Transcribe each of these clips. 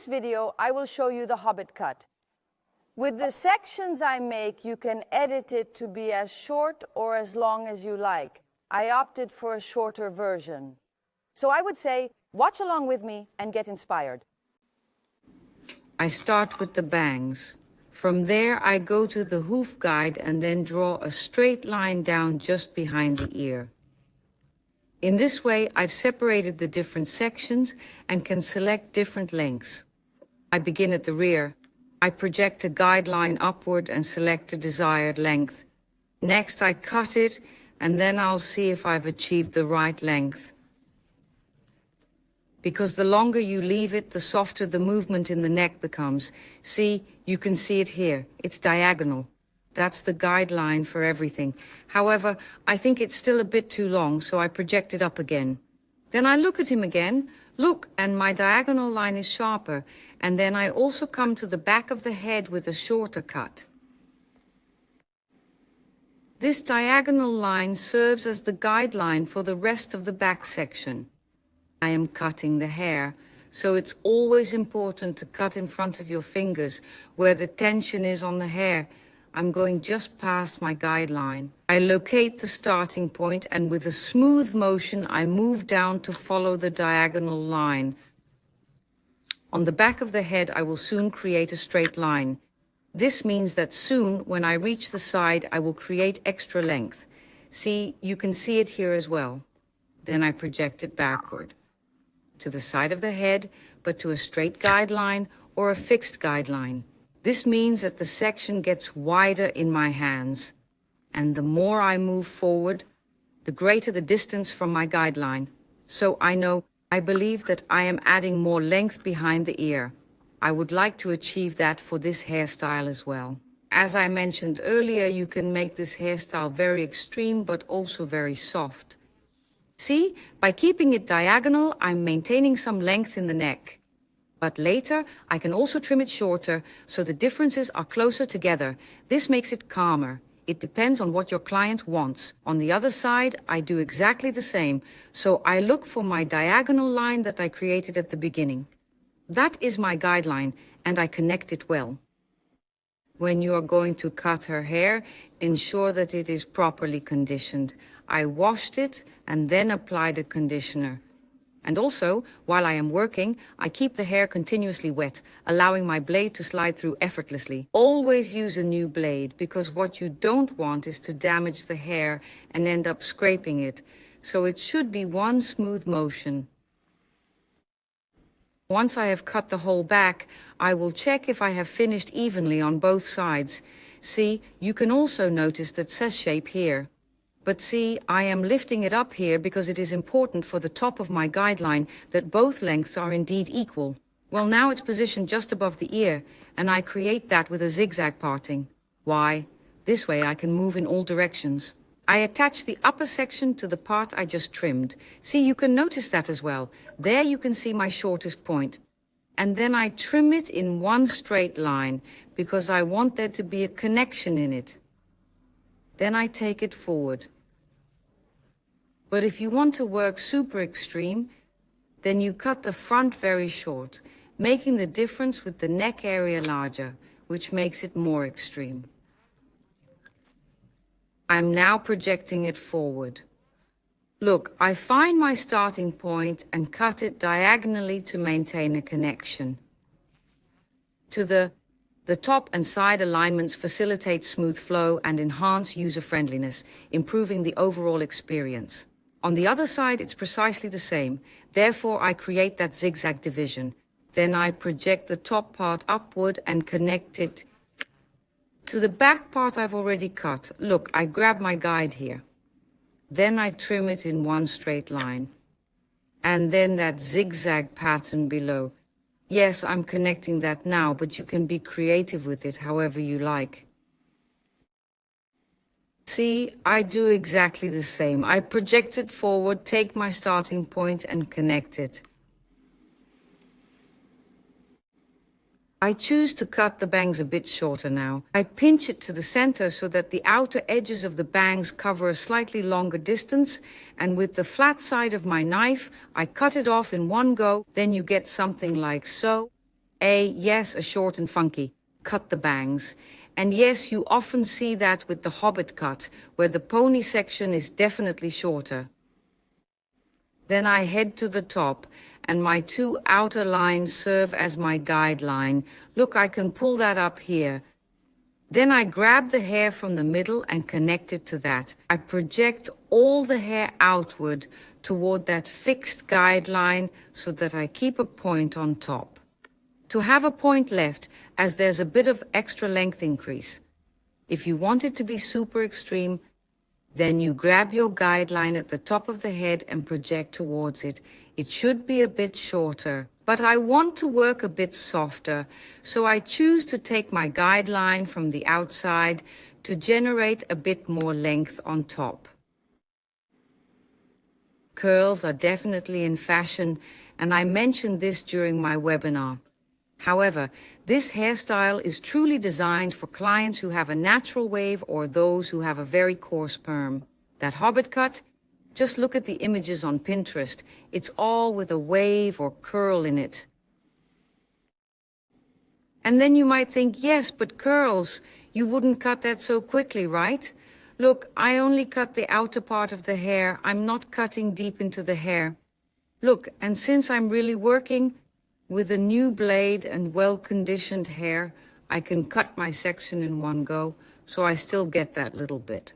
this video, I will show you the Hobbit cut. With the sections I make, you can edit it to be as short or as long as you like. I opted for a shorter version. So I would say, watch along with me and get inspired. I start with the bangs. From there, I go to the hoof guide and then draw a straight line down just behind the ear. In this way, I've separated the different sections and can select different lengths. I begin at the rear. I project a guideline upward and select the desired length. Next, I cut it, and then I'll see if I've achieved the right length. Because the longer you leave it, the softer the movement in the neck becomes. See, you can see it here. It's diagonal. That's the guideline for everything. However, I think it's still a bit too long, so I project it up again. Then I look at him again. Look, and my diagonal line is sharper. And then I also come to the back of the head with a shorter cut. This diagonal line serves as the guideline for the rest of the back section. I am cutting the hair, so it's always important to cut in front of your fingers where the tension is on the hair. I'm going just past my guideline. I locate the starting point, and with a smooth motion, I move down to follow the diagonal line. On the back of the head, I will soon create a straight line. This means that soon, when I reach the side, I will create extra length. See, you can see it here as well. Then I project it backward to the side of the head, but to a straight guideline or a fixed guideline. This means that the section gets wider in my hands. And the more I move forward, the greater the distance from my guideline. So I believe that I am adding more length behind the ear. I would like to achieve that for this hairstyle as well. As I mentioned earlier, you can make this hairstyle very extreme, but also very soft. See, by keeping it diagonal, I'm maintaining some length in the neck. But later, I can also trim it shorter, so the differences are closer together. This makes it calmer. It depends on what your client wants. On the other side, I do exactly the same. So I look for my diagonal line that I created at the beginning. That is my guideline, and I connect it well. When you are going to cut her hair, ensure that it is properly conditioned. I washed it and then applied a conditioner. And also, while I am working, I keep the hair continuously wet, allowing my blade to slide through effortlessly. Always use a new blade, because what you don't want is to damage the hair and end up scraping it. So it should be one smooth motion. Once I have cut the whole back, I will check if I have finished evenly on both sides. See, you can also notice that says shape here. But see, I am lifting it up here because it is important for the top of my guideline that both lengths are indeed equal. Well, now it's positioned just above the ear, and I create that with a zigzag parting. Why? This way I can move in all directions. I attach the upper section to the part I just trimmed. See, you can notice that as well. There you can see my shortest point. And then I trim it in one straight line because I want there to be a connection in it. Then I take it forward. But if you want to work super extreme, then you cut the front very short, making the difference with the neck area larger, which makes it more extreme. I'm now projecting it forward. Look, I find my starting point and cut it diagonally to maintain a connection. To the top and side alignments facilitate smooth flow and enhance user-friendliness, improving the overall experience. On the other side, it's precisely the same. Therefore, I create that zigzag division. Then I project the top part upward and connect it to the back part I've already cut. Look, I grab my guide here. Then I trim it in one straight line. And then that zigzag pattern below. Yes, I'm connecting that now, but you can be creative with it however you like. See, I do exactly the same. I project it forward, take my starting point and connect it. I choose to cut the bangs a bit shorter now. I pinch it to the center so that the outer edges of the bangs cover a slightly longer distance, and with the flat side of my knife, I cut it off in one go. Then you get something like so. Yes, a short and funky. Cut the bangs. And yes, you often see that with the Hobbit cut, where the pony section is definitely shorter. Then I head to the top, and my two outer lines serve as my guideline. Look, I can pull that up here. Then I grab the hair from the middle and connect it to that. I project all the hair outward toward that fixed guideline so that I keep a point on top. To have a point left, as there's a bit of extra length increase. If you want it to be super extreme, then you grab your guideline at the top of the head and project towards it. It should be a bit shorter, but I want to work a bit softer, so I choose to take my guideline from the outside to generate a bit more length on top. Curls are definitely in fashion, and I mentioned this during my webinar. However, this hairstyle is truly designed for clients who have a natural wave or those who have a very coarse perm. That Hobbit cut, just look at the images on Pinterest. It's all with a wave or curl in it. And then you might think, yes, but curls, you wouldn't cut that so quickly, right? Look, I only cut the outer part of the hair. I'm not cutting deep into the hair. Look, and since I'm really working with a new blade and well-conditioned hair, I can cut my section in one go, so I still get that little bit.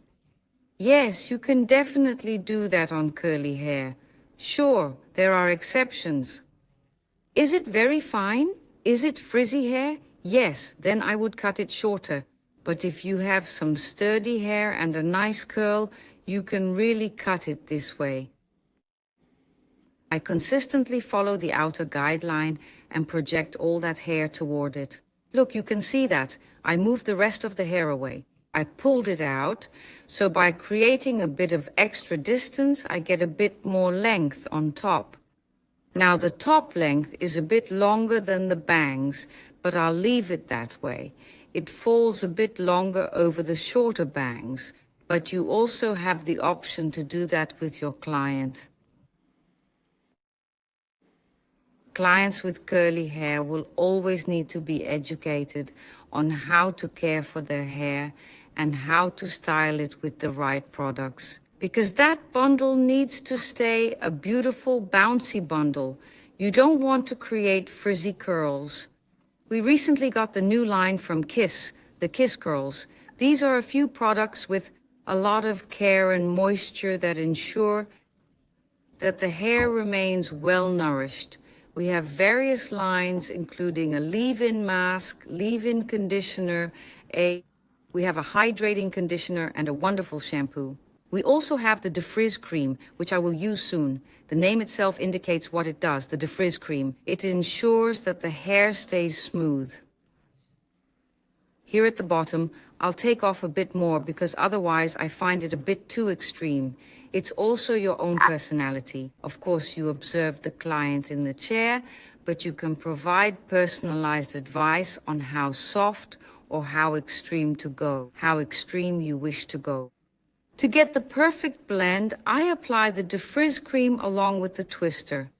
Yes, you can definitely do that on curly hair. Sure, there are exceptions. Is it very fine? Is it frizzy hair? Yes, then I would cut it shorter. But if you have some sturdy hair and a nice curl, you can really cut it this way. I consistently follow the outer guideline and project all that hair toward it. Look, you can see that. I moved the rest of the hair away. I pulled it out, so by creating a bit of extra distance, I get a bit more length on top. Now the top length is a bit longer than the bangs, but I'll leave it that way. It falls a bit longer over the shorter bangs, but you also have the option to do that with your client. Clients with curly hair will always need to be educated on how to care for their hair and how to style it with the right products. Because that bundle needs to stay a beautiful, bouncy bundle. You don't want to create frizzy curls. We recently got the new line from Kis, the Kis Curls. These are a few products with a lot of care and moisture that ensure that the hair remains well nourished. We have various lines, including a leave-in mask, leave-in conditioner, we have a hydrating conditioner and a wonderful shampoo. We also have the defrizz cream, which I will use soon. The name itself indicates what it does, the defrizz cream. It ensures that the hair stays smooth. Here at the bottom, I'll take off a bit more because otherwise I find it a bit too extreme. It's also your own personality. Of course, you observe the client in the chair, but you can provide personalized advice on how soft or how extreme to go, how extreme you wish to go. To get the perfect blend, I apply the defrizz cream along with the twister.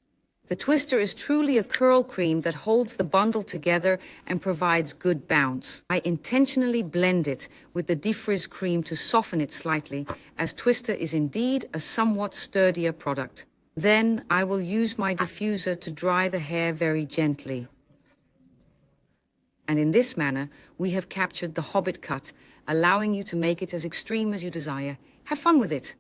The twister is truly a curl cream that holds the bundle together and provides good bounce. I intentionally blend it with the defrizz cream to soften it slightly, as twister is indeed a somewhat sturdier product. Then I will use my diffuser to dry the hair very gently. And in this manner, we have captured the Hobbit cut, allowing you to make it as extreme as you desire. Have fun with it.